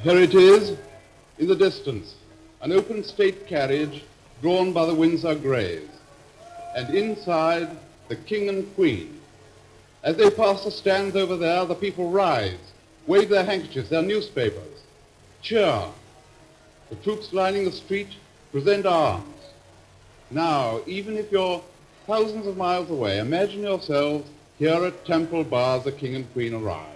Here it is, in the distance, an open state carriage drawn by the Windsor Greys, and inside the King and Queen. As they pass the stands over there, the people rise, wave their handkerchiefs, their newspapers, cheer. The troops lining the street present arms. Now, even if you're thousands of miles away, imagine yourselves here at Temple Bar as the King and Queen arrive.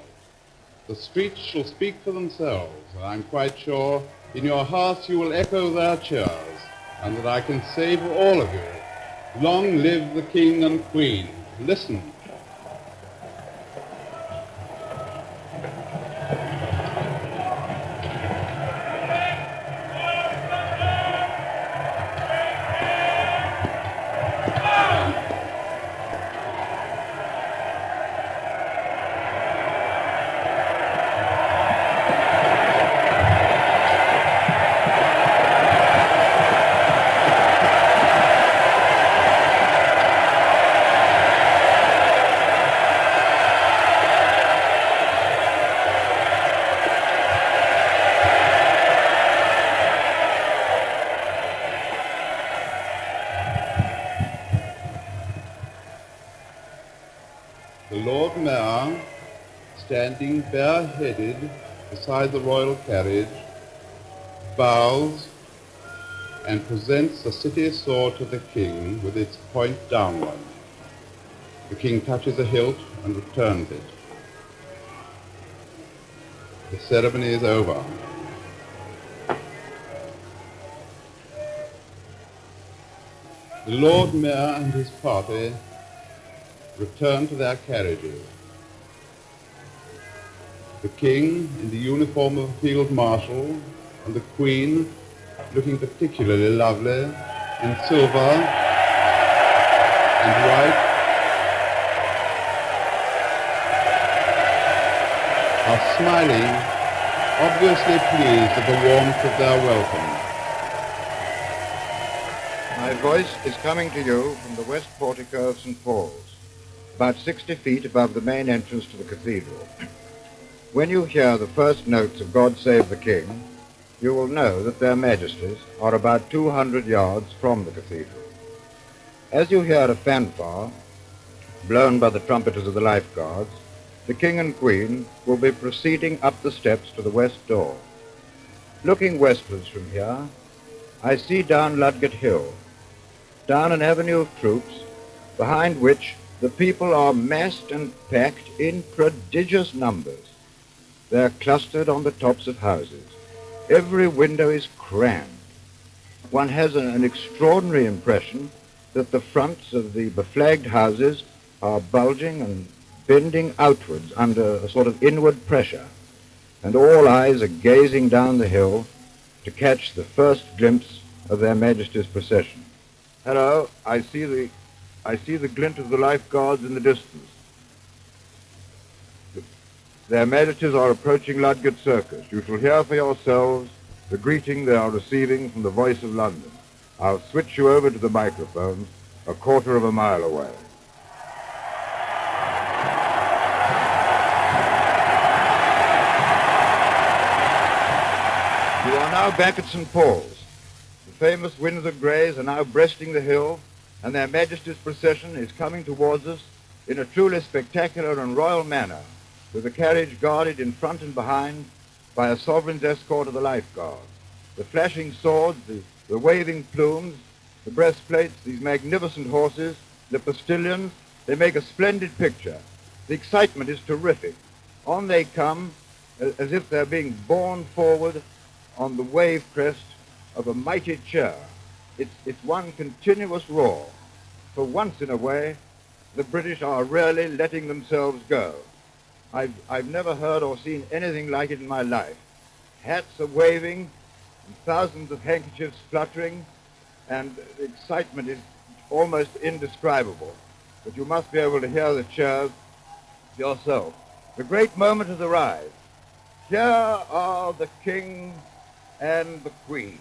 The streets shall speak for themselves, and I'm quite sure in your hearts you will echo their cheers, and that I can say for all of you, long live the King and Queen. Listen. The Lord Mayor, standing bareheaded beside the royal carriage, bows and presents the city sword to the King with its point downward. The King touches the hilt and returns it. The ceremony is over. The Lord Mayor and his party return to their carriages. The King in the uniform of a field marshal and the Queen, looking particularly lovely in silver and white, are smiling, obviously pleased at the warmth of their welcome. My voice is coming to you from the west portico of St. Paul's, about 60 feet above the main entrance to the cathedral. When you hear the first notes of God Save the King, you will know that their majesties are about 200 yards from the cathedral. As you hear a fanfare, blown by the trumpeters of the Life Guards, the King and Queen will be proceeding up the steps to the west door. Looking westwards from here, I see down Ludgate Hill, down an avenue of troops, behind which the people are massed and packed in prodigious numbers. They're clustered on the tops of houses. Every window is crammed. One has an extraordinary impression that the fronts of the beflagged houses are bulging and bending outwards under a sort of inward pressure, and all eyes are gazing down the hill to catch the first glimpse of their Majesties' procession. Hello, I see the glint of the Life Guards in the distance. Their Majesties are approaching Ludgate Circus. You shall hear for yourselves the greeting they are receiving from the Voice of London. I'll switch you over to the microphones a quarter of a mile away. You are now back at St. Paul's. The famous Windsor Greys are now breasting the hill, and their Majesties' procession is coming towards us in a truly spectacular and royal manner, with the carriage guarded in front and behind by a sovereign's escort of the Life Guards. The flashing swords, the waving plumes, the breastplates, these magnificent horses, the postilions, they make a splendid picture. The excitement is terrific. On they come as if they're being borne forward on the wave crest of a mighty cheer. It's one continuous roar. For once in a way, the British are really letting themselves go. I've never heard or seen anything like it in my life. Hats are waving, and thousands of handkerchiefs fluttering, and the excitement is almost indescribable. But you must be able to hear the cheers yourself. The great moment has arrived. Here are the King and the Queen.